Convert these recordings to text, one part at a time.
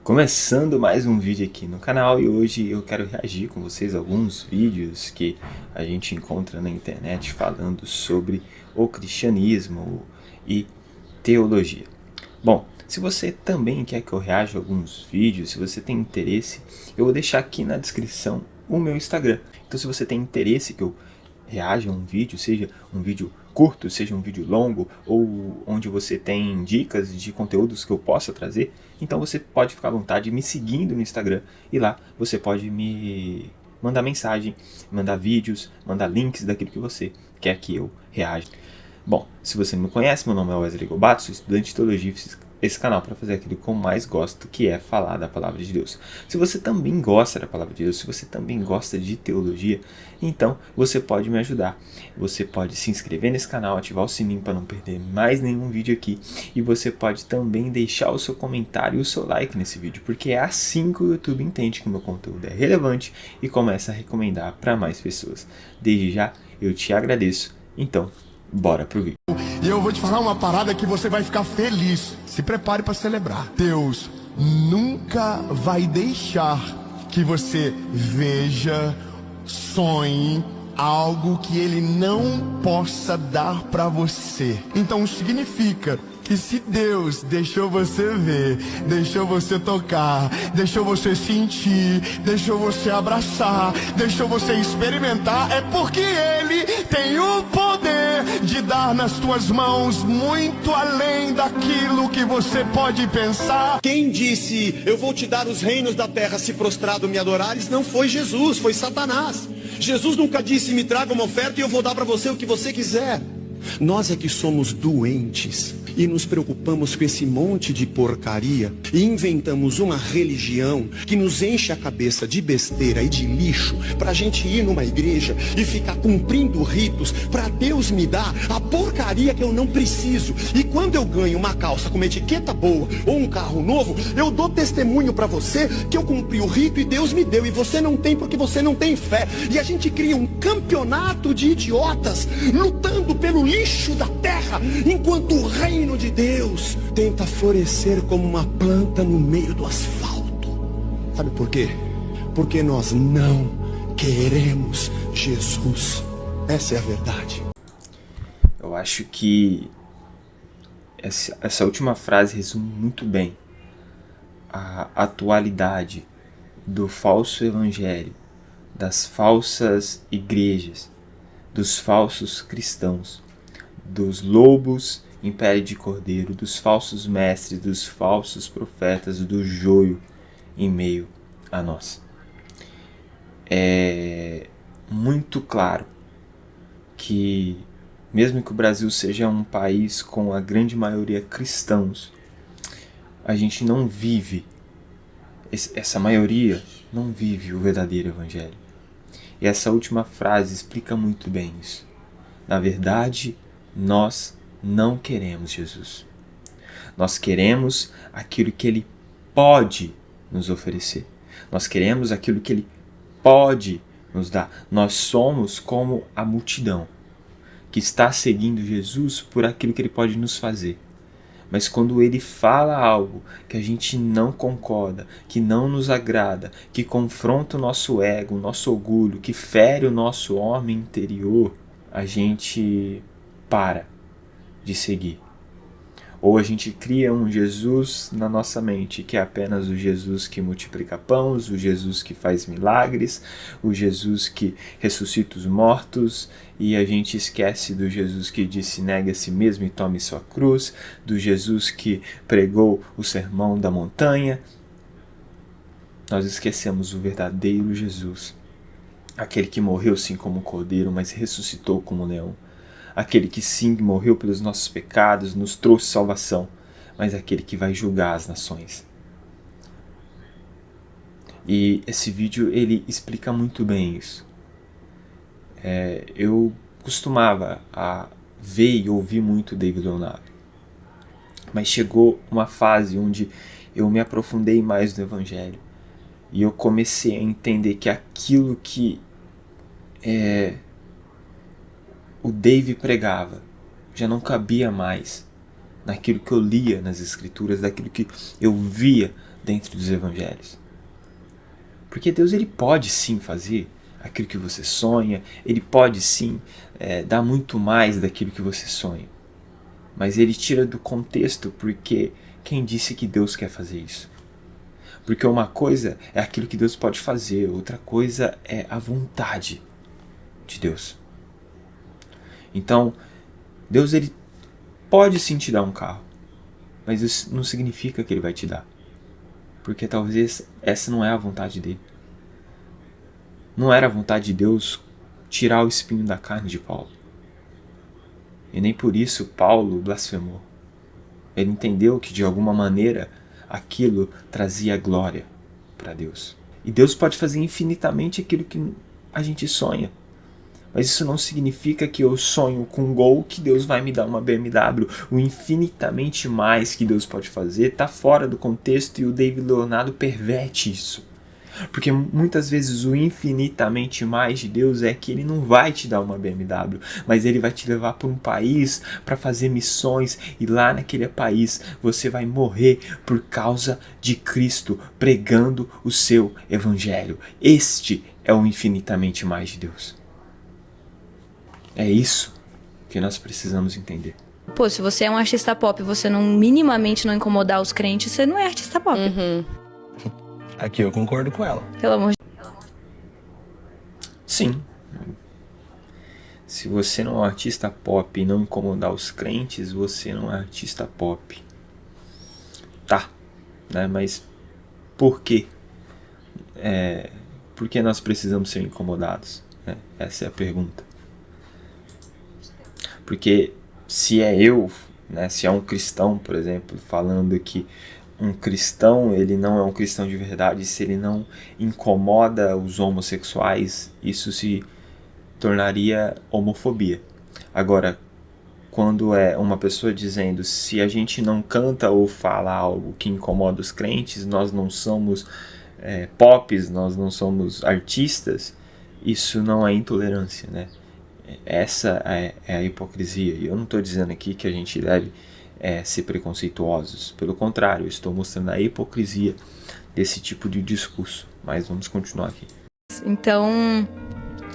Começando mais um vídeo aqui no canal e hoje eu quero reagir com vocês a alguns vídeos que a gente encontra na internet falando sobre o cristianismo e teologia. Bom, se você também quer que eu reaja a alguns vídeos, se você tem interesse, eu vou deixar aqui na descrição o meu Instagram. Então se você tem interesse que eu reaja a um vídeo, seja um vídeo curto, seja um vídeo longo, ou onde você tem dicas de conteúdos que eu possa trazer, então você pode ficar à vontade me seguindo no Instagram e lá você pode me mandar mensagem, mandar vídeos, mandar links daquilo que você quer que eu reaja. Bom, se você não me conhece, meu nome é Wesley Gobato, sou estudante de teologia e fiz esse canal para fazer aquilo que eu mais gosto, que é falar da Palavra de Deus. Se você também gosta da Palavra de Deus, se você também gosta de teologia, então você pode me ajudar. Você pode se inscrever nesse canal, ativar o sininho para não perder mais nenhum vídeo aqui. E você pode também deixar o seu comentário e o seu like nesse vídeo, porque é assim que o YouTube entende que o meu conteúdo é relevante e começa a recomendar para mais pessoas. Desde já, eu te agradeço. Então, bora pro vídeo. E eu vou te falar uma parada que você vai ficar feliz. Se prepare para celebrar. Deus nunca vai deixar que você veja, sonhe algo que Ele não possa dar para você. Então significa que se Deus deixou você ver, deixou você tocar, deixou você sentir, deixou você abraçar, deixou você experimentar, é porque Ele tem o poder de dar nas tuas mãos muito além daquilo que você pode pensar. Quem disse, eu vou te dar os reinos da terra se prostrado me adorares, não foi Jesus, foi Satanás. Jesus nunca disse, me traga uma oferta e eu vou dar para você o que você quiser. Nós é que somos doentes e nos preocupamos com esse monte de porcaria e inventamos uma religião que nos enche a cabeça de besteira e de lixo pra gente ir numa igreja e ficar cumprindo ritos pra Deus me dar a porcaria que eu não preciso. E quando eu ganho uma calça com uma etiqueta boa ou um carro novo, eu dou testemunho pra você que eu cumpri o rito e Deus me deu, e você não tem porque você não tem fé. E a gente cria um campeonato de idiotas lutando pelo lixo da terra, enquanto o reino de Deus tenta florescer como uma planta no meio do asfalto. Sabe por quê? Porque nós não queremos Jesus. Essa é a verdade. Eu acho que essa última frase resume muito bem a atualidade do falso evangelho, das falsas igrejas, dos falsos cristãos, dos lobos em pele de cordeiro, dos falsos mestres, dos falsos profetas, do joio em meio a nós. É muito claro que, mesmo que o Brasil seja um país com a grande maioria cristãos, a gente não vive, essa maioria não vive o verdadeiro evangelho. E essa última frase explica muito bem isso. Na verdade, nós não queremos Jesus. Nós queremos aquilo que Ele pode nos oferecer. Nós queremos aquilo que Ele pode nos dar. Nós somos como a multidão que está seguindo Jesus por aquilo que Ele pode nos fazer. Mas quando Ele fala algo que a gente não concorda, que não nos agrada, que confronta o nosso ego, o nosso orgulho, que fere o nosso homem interior, a gente para de seguir. Ou a gente cria um Jesus na nossa mente, que é apenas o Jesus que multiplica pães, o Jesus que faz milagres, o Jesus que ressuscita os mortos, e a gente esquece do Jesus que disse negue a si mesmo e tome sua cruz, do Jesus que pregou o sermão da montanha. Nós esquecemos o verdadeiro Jesus, aquele que morreu sim como um cordeiro, mas ressuscitou como um leão. Aquele que sim morreu pelos nossos pecados, nos trouxe salvação, mas aquele que vai julgar as nações. E esse vídeo ele explica muito bem isso. Eu costumava a ver e ouvir muito David Leonardo, mas chegou uma fase onde eu me aprofundei mais no Evangelho e eu comecei a entender que aquilo que o Dave pregava já não cabia mais naquilo que eu lia nas Escrituras, daquilo que eu via dentro dos evangelhos. Porque Deus, ele pode sim fazer aquilo que você sonha, ele pode sim dar muito mais daquilo que você sonha. Mas ele tira do contexto, porque quem disse que Deus quer fazer isso? Porque uma coisa é aquilo que Deus pode fazer, outra coisa é a vontade de Deus. Então, Deus, ele pode sim te dar um carro, mas isso não significa que ele vai te dar. Porque talvez essa não é a vontade dele. Não era a vontade de Deus tirar o espinho da carne de Paulo. E nem por isso Paulo blasfemou. Ele entendeu que de alguma maneira aquilo trazia glória para Deus. E Deus pode fazer infinitamente aquilo que a gente sonha. Mas isso não significa que eu sonho com um Gol que Deus vai me dar uma BMW. O infinitamente mais que Deus pode fazer está fora do contexto, e o David Leonardo perverte isso. Porque muitas vezes o infinitamente mais de Deus é que ele não vai te dar uma BMW, mas ele vai te levar para um país para fazer missões, e lá naquele país você vai morrer por causa de Cristo, pregando o seu evangelho. Este é o infinitamente mais de Deus. É isso que nós precisamos entender. Pô, se você é um artista pop e você não minimamente não incomodar os crentes, você não é artista pop. Aqui eu concordo com ela. Pelo amor de Sim. Se você não é um artista pop e não incomodar os crentes, você não é artista pop. Tá. Né? Mas por quê? Por que nós precisamos ser incomodados? Essa é a pergunta. Porque se é eu, né, se é um cristão, por exemplo, falando que um cristão, ele não é um cristão de verdade, se ele não incomoda os homossexuais, isso se tornaria homofobia. Agora, quando é uma pessoa dizendo, se a gente não canta ou fala algo que incomoda os crentes, nós não somos pops, nós não somos artistas, isso não é intolerância, né? Essa é a hipocrisia. E eu não estou dizendo aqui que a gente deve ser preconceituosos. Pelo contrário, eu estou mostrando a hipocrisia desse tipo de discurso. Mas vamos continuar aqui. Então...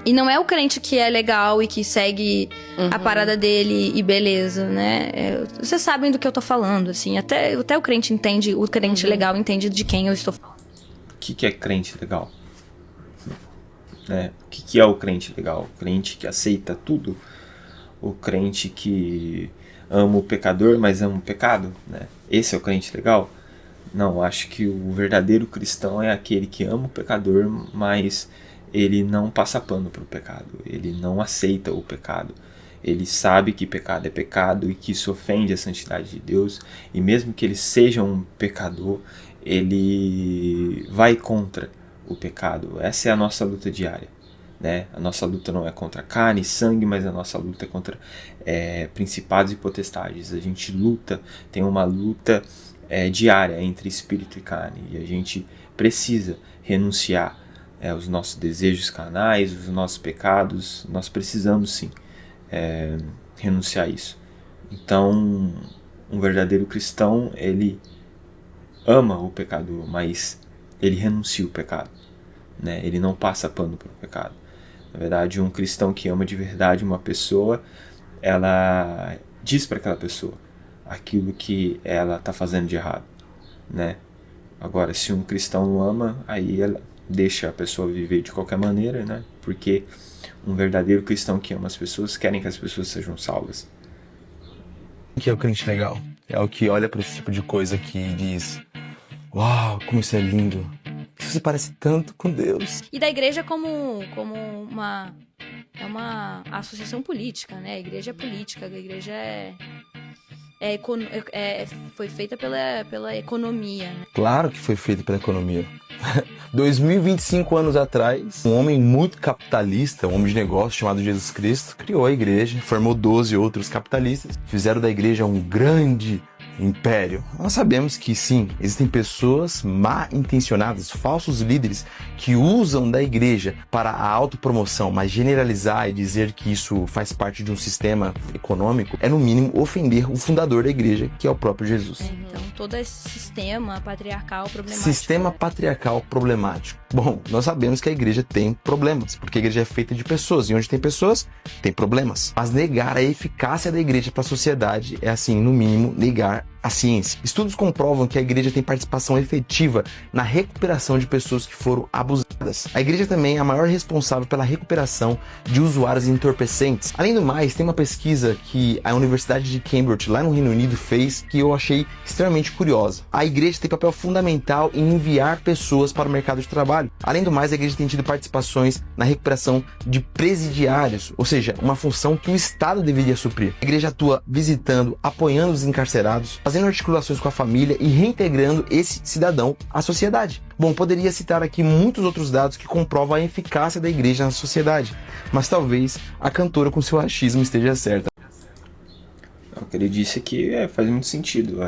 E não é o crente que é legal e que segue a parada dele e beleza, né? Vocês sabem do que eu tô falando, assim. Até o crente entende, o crente legal entende de quem eu estou falando. O que é crente legal? O que é o crente legal? O crente que aceita tudo? O crente que ama o pecador, mas ama o pecado? Né? Esse é o crente legal? Não, acho que o verdadeiro cristão é aquele que ama o pecador, mas ele não passa pano para o pecado. Ele não aceita o pecado. Ele sabe que pecado é pecado e que isso ofende a santidade de Deus. E mesmo que ele seja um pecador, ele vai contra o pecado. Essa é a nossa luta diária, né? A nossa luta não é contra carne e sangue, mas a nossa luta é contra principados e potestades. A gente luta, tem uma luta diária entre espírito e carne, e a gente precisa renunciar os nossos desejos carnais, os nossos pecados. Nós precisamos sim renunciar a isso. Então, um verdadeiro cristão, ele ama o pecador, mas ele renuncia o pecado, né? Ele não passa pano para o pecado. Na verdade, um cristão que ama de verdade uma pessoa, ela diz para aquela pessoa aquilo que ela está fazendo de errado, né? Agora, se um cristão não ama, aí ela deixa a pessoa viver de qualquer maneira, né? Porque um verdadeiro cristão que ama as pessoas querem que as pessoas sejam salvas. O que é o crente legal? É o que olha para esse tipo de coisa que diz: uau, como isso é lindo. Isso se parece tanto com Deus. E da igreja como uma associação política, né? A igreja é política, a igreja foi feita pela economia, né? Claro que foi feita pela economia. 2025 anos atrás, um homem muito capitalista, um homem de negócio chamado Jesus Cristo, criou a igreja, formou 12 outros capitalistas, fizeram da igreja um grande império. Nós sabemos que sim, existem pessoas mal intencionadas, falsos líderes que usam da igreja para a autopromoção, mas generalizar e dizer que isso faz parte de um sistema econômico é no mínimo ofender o fundador da igreja, que é o próprio Jesus. Então, todo esse sistema patriarcal problemático. Sistema patriarcal problemático. Bom, nós sabemos que a igreja tem problemas, porque a igreja é feita de pessoas, e onde tem pessoas, tem problemas. Mas negar a eficácia da igreja para a sociedade é, assim, no mínimo, negar a ciência. Estudos comprovam que a igreja tem participação efetiva na recuperação de pessoas que foram abusadas. A igreja também é a maior responsável pela recuperação de usuários entorpecentes. Além do mais, tem uma pesquisa que a Universidade de Cambridge, lá no Reino Unido, fez, que eu achei extremamente curiosa. A igreja tem papel fundamental em enviar pessoas para o mercado de trabalho. Além do mais, a igreja tem tido participações na recuperação de presidiários, ou seja, uma função que o Estado deveria suprir. A igreja atua visitando, apoiando os encarcerados, fazendo articulações com a família e reintegrando esse cidadão à sociedade. Bom, poderia citar aqui muitos outros dados que comprovam a eficácia da igreja na sociedade, mas talvez a cantora com seu achismo esteja certa. O que ele disse aqui faz muito sentido.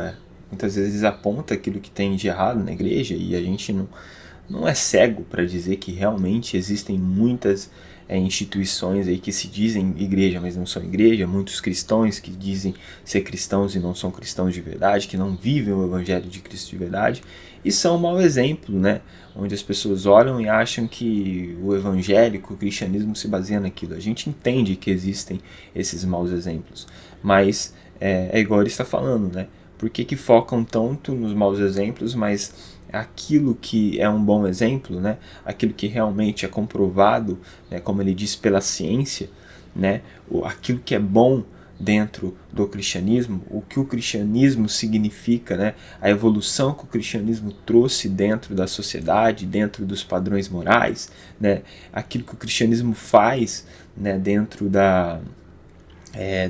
Muitas vezes aponta aquilo que tem de errado na igreja e a gente não é cego para dizer que realmente existem muitas instituições aí que se dizem igreja, mas não são igreja, muitos cristãos que dizem ser cristãos e não são cristãos de verdade, que não vivem o evangelho de Cristo de verdade, e são um mau exemplo, né? Onde as pessoas olham e acham que o evangélico, o cristianismo se baseia naquilo. A gente entende que existem esses maus exemplos, mas é igual ele está falando, né? Por que focam tanto nos maus exemplos, mas aquilo que é um bom exemplo, né? Aquilo que realmente é comprovado, né? Como ele diz, pela ciência, né? Aquilo que é bom dentro do cristianismo, o que o cristianismo significa, né? A evolução que o cristianismo trouxe dentro da sociedade, dentro dos padrões morais, né? Aquilo que o cristianismo faz, né? Dentro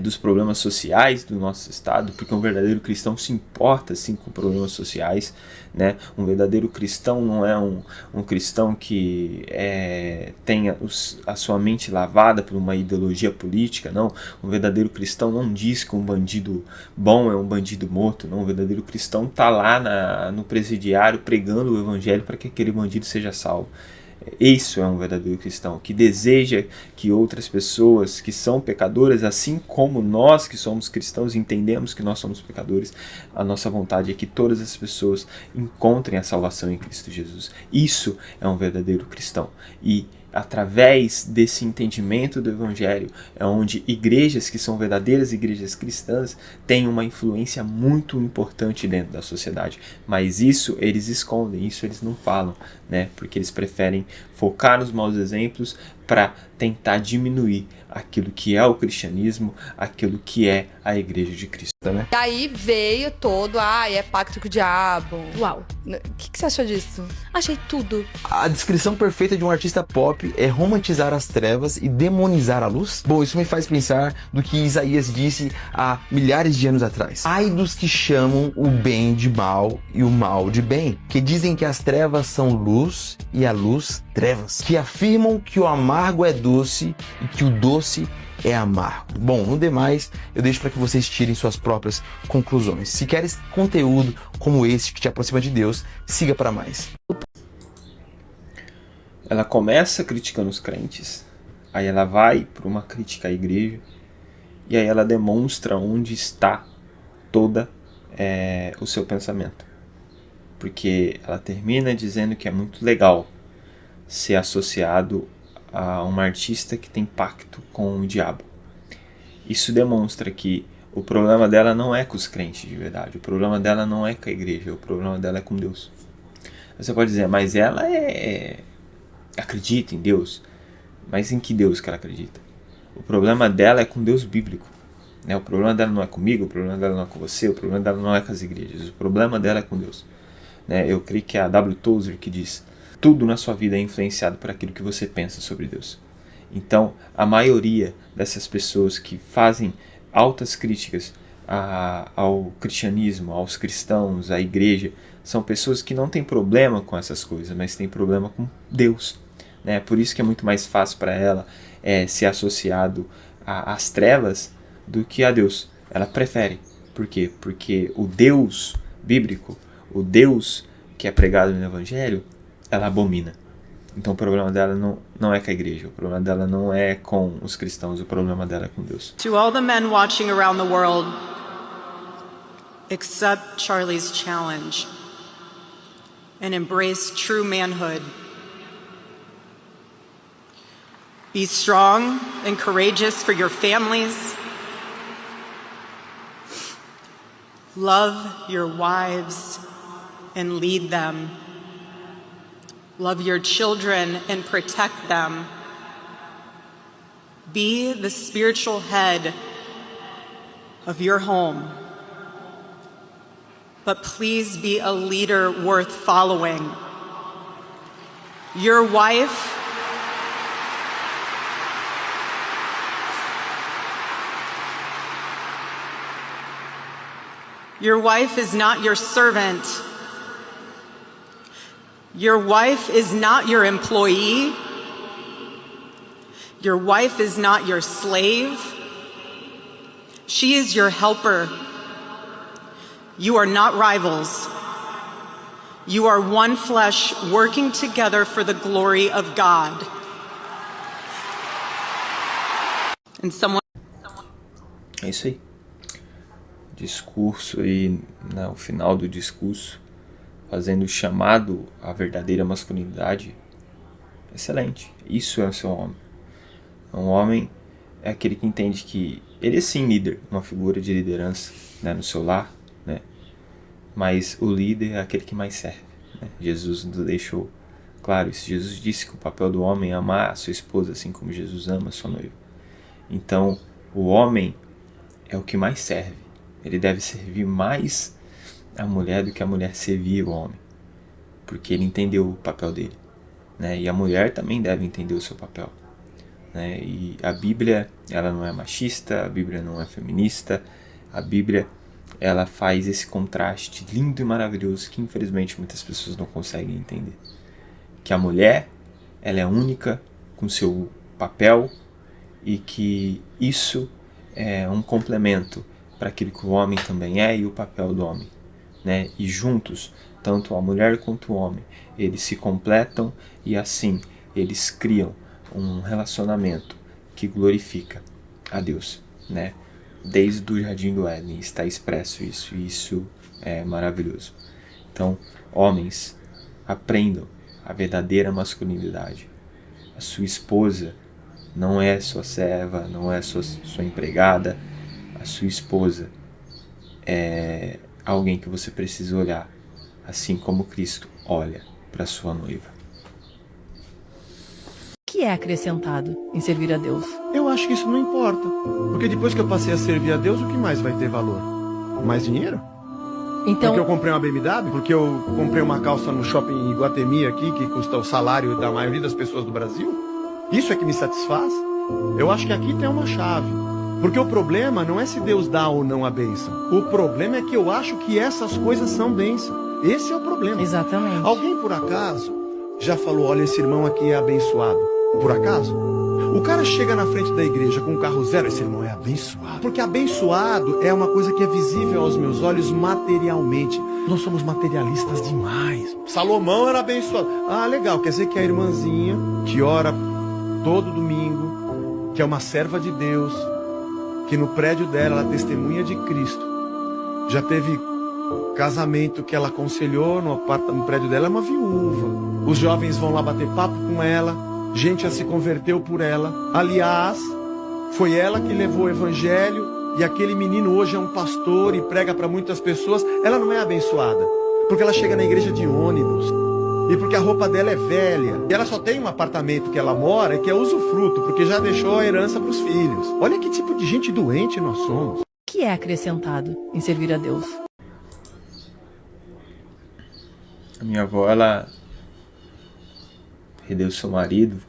dos problemas sociais do nosso estado, porque um verdadeiro cristão se importa sim com problemas sociais, né? Um verdadeiro cristão não é um cristão que tenha a sua mente lavada por uma ideologia política, não. Um verdadeiro cristão não diz que um bandido bom é um bandido morto, não. Um verdadeiro cristão está lá no presidiário pregando o evangelho para que aquele bandido seja salvo. Isso é um verdadeiro cristão, que deseja que outras pessoas que são pecadoras, assim como nós que somos cristãos entendemos que nós somos pecadores, a nossa vontade é que todas as pessoas encontrem a salvação em Cristo Jesus. Isso é um verdadeiro cristão. E através desse entendimento do Evangelho é onde igrejas que são verdadeiras igrejas cristãs têm uma influência muito importante dentro da sociedade. Mas isso eles escondem, isso eles não falam, né? Porque eles preferem focar nos maus exemplos para tentar diminuir aquilo que é o cristianismo, aquilo que é a igreja de Cristo. Né? E aí veio todo, é pacto com o diabo. Uau. O que você achou disso? Achei tudo. A descrição perfeita de um artista pop é romantizar as trevas e demonizar a luz? Bom, isso me faz pensar do que Isaías disse há milhares de anos atrás. Ai dos que chamam o bem de mal e o mal de bem, que dizem que as trevas são luz e a luz trevas, que afirmam que o amargo é doce e que o doce é amargo. Bom, no demais, eu deixo para que vocês tirem suas próprias conclusões. Se queres conteúdo como esse que te aproxima de Deus, siga para mais. Ela começa criticando os crentes, aí ela vai para uma crítica à igreja, e aí ela demonstra onde está toda o seu pensamento. Porque ela termina dizendo que é muito legal ser associado a uma artista que tem pacto com o diabo. Isso demonstra que o problema dela não é com os crentes de verdade, o problema dela não é com a igreja, o problema dela é com Deus. Você pode dizer, mas ela acredita em Deus, mas em que Deus que ela acredita? O problema dela é com Deus bíblico, né? O problema dela não é comigo, o problema dela não é com você, o problema dela não é com as igrejas, o problema dela é com Deus, né? Eu creio que é a W. Tozer que diz: tudo na sua vida é influenciado por aquilo que você pensa sobre Deus. Então, a maioria dessas pessoas que fazem altas críticas ao cristianismo, aos cristãos, à igreja, são pessoas que não têm problema com essas coisas, mas têm problema com Deus, né? Por isso que é muito mais fácil para ela ser associado às trevas do que a Deus. Ela prefere Por quê? Porque o Deus bíblico, o Deus que é pregado no Evangelho, ela abomina. Então o problema dela não é com a igreja, o problema dela não é com os cristãos, o problema dela é com Deus. To all the men watching around the world, accept Charlie's challenge and embrace true manhood. Be strong and courageous for your families. Love your wives and lead them. Love your children and protect them. Be the spiritual head of your home. But please be a leader worth following. Your wife is not your servant. Your wife is not your employee. Your wife is not your slave. She is your helper. You are not rivals. You are one flesh working together for the glory of God. And someone... É isso aí. Discurso e no final do discurso fazendo o chamado à verdadeira masculinidade. Excelente. Isso é o seu homem. Um homem é aquele que entende que ele é sim líder, uma figura de liderança, né, no seu lar, né? Mas o líder é aquele que mais serve, né? Jesus nos deixou claro isso. Jesus disse que o papel do homem é amar a sua esposa assim como Jesus ama a sua noiva. Então o homem é o que mais serve. Ele deve servir mais a mulher do que a mulher servir o homem, porque ele entendeu o papel dele, né? E a mulher também deve entender o seu papel, né? E a Bíblia, ela não é machista, a Bíblia não é feminista, a Bíblia, ela faz esse contraste lindo e maravilhoso que infelizmente muitas pessoas não conseguem entender, que a mulher, ela é única com seu papel e que isso é um complemento para aquilo que o homem também é e o papel do homem, né? E juntos, tanto a mulher quanto o homem, eles se completam e assim eles criam um relacionamento que glorifica a Deus, né? Desde o Jardim do Éden está expresso isso, e isso é maravilhoso. Então, homens, aprendam a verdadeira masculinidade. A sua esposa não é sua serva, não é sua empregada. A sua esposa é alguém que você precisa olhar, assim como Cristo olha para sua noiva. O que é acrescentado em servir a Deus? Eu acho que isso não importa. Porque depois que eu passei a servir a Deus, o que mais vai ter valor? Mais dinheiro? Então, Porque eu comprei uma BMW? Porque eu comprei uma calça no shopping em Iguatemi aqui, que custa o salário da maioria das pessoas do Brasil? Isso é que me satisfaz? Eu acho que aqui tem uma chave. Porque o problema não é se Deus dá ou não a bênção. O problema é que eu acho que essas coisas são bênção. Esse é o problema. exatamente. Alguém, por acaso, já falou, olha, esse irmão aqui é abençoado. Por acaso? O cara chega na frente da igreja com um carro zero, esse irmão é abençoado. Porque abençoado é uma coisa que é visível aos meus olhos materialmente. Nós somos materialistas demais. Salomão era abençoado. Ah, legal, quer dizer que a irmãzinha, que ora todo domingo, que é uma serva de Deus, que no prédio dela ela testemunha de Cristo, já teve casamento que ela aconselhou no prédio dela, é uma viúva. Os jovens vão lá bater papo com ela, gente já se converteu por ela. Aliás, foi ela que levou o evangelho e aquele menino hoje é um pastor e prega para muitas pessoas. Ela não é abençoada, porque ela chega na igreja de ônibus e porque a roupa dela é velha. E ela só tem um apartamento que ela mora e que é usufruto, porque já deixou a herança para os filhos. Olha que tipo de gente doente nós somos. O que é acrescentado em servir a Deus? A minha avó, ela perdeu seu marido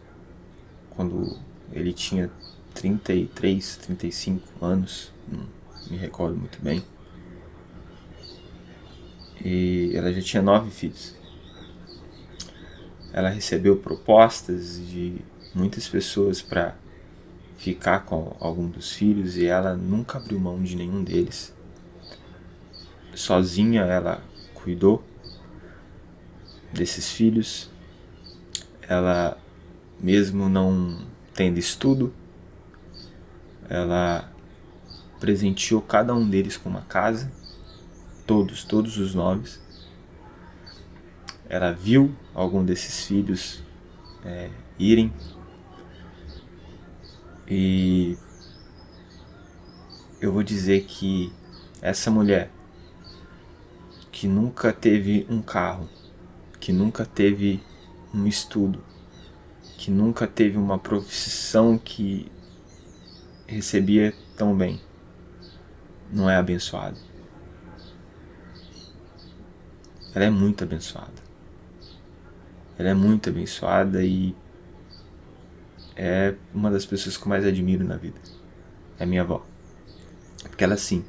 quando ele tinha 33, 35 anos, não me recordo muito bem. E ela já tinha 9 filhos. Ela recebeu propostas de muitas pessoas para ficar com algum dos filhos e ela nunca abriu mão de nenhum deles. sozinha ela cuidou desses filhos. Ela, mesmo não tendo estudo, ela presenteou cada um deles com uma casa, todos os 9. Ela viu algum desses filhos irem, e eu vou dizer que essa mulher, que nunca teve um carro, que nunca teve um estudo, que nunca teve uma profissão que recebia tão bem, não é abençoada. Ela é muito abençoada. Ela é muito abençoada e é uma das pessoas que eu mais admiro na vida. É minha avó. Porque ela sim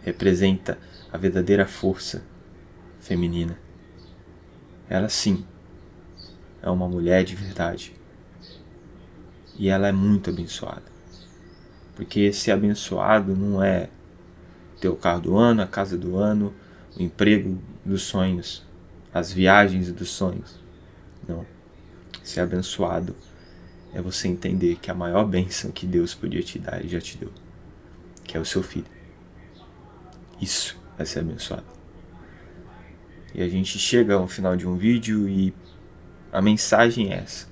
representa a verdadeira força feminina. Ela sim é uma mulher de verdade. E ela é muito abençoada. Porque ser abençoado não é ter o carro do ano, a casa do ano, o emprego dos sonhos, as viagens dos sonhos. Não. Ser abençoado é você entender que a maior bênção que Deus podia te dar, Ele já te deu, que é o seu filho. Isso é ser abençoado. E a gente chega ao final de um vídeo e a mensagem é essa: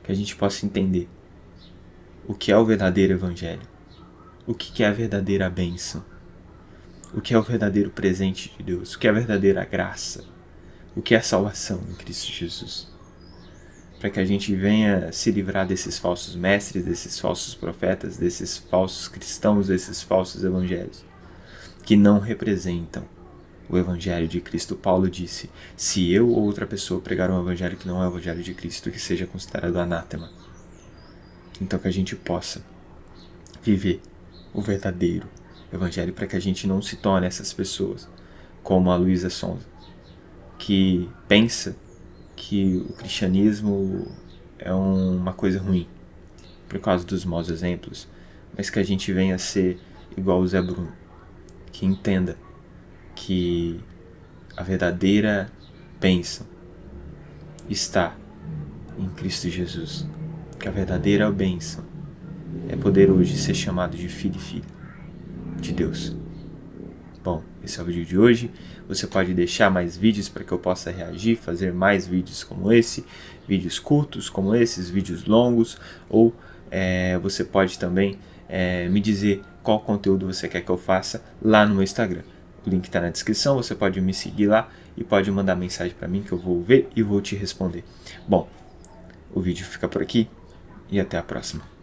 que a gente possa entender o que é o verdadeiro evangelho, o que é a verdadeira bênção, o que é o verdadeiro presente de Deus, o que é a verdadeira graça, o que é a salvação em Cristo Jesus. Para que a gente venha se livrar desses falsos mestres, desses falsos profetas, desses falsos cristãos, desses falsos evangelhos, que não representam o evangelho de Cristo. Paulo disse: se eu ou outra pessoa pregar um evangelho que não é o evangelho de Cristo, que seja considerado anátema. Então que a gente possa viver o verdadeiro evangelho, para que a gente não se torne essas pessoas como a Luísa Sonza, que pensa que o cristianismo é uma coisa ruim por causa dos maus exemplos, mas que a gente venha a ser igual o Zé Bruno, que entenda que a verdadeira bênção está em Cristo Jesus, que a verdadeira bênção é poder hoje ser chamado de filho e filha de Deus. Bom, esse é o vídeo de hoje. Você pode deixar mais vídeos para que eu possa reagir, fazer mais vídeos como esse, vídeos curtos como esses, vídeos longos, ou você pode também me dizer qual conteúdo você quer que eu faça lá no meu Instagram. O link está na descrição, você pode me seguir lá e pode mandar mensagem para mim que eu vou ver e vou te responder. Bom, o vídeo fica por aqui e até a próxima.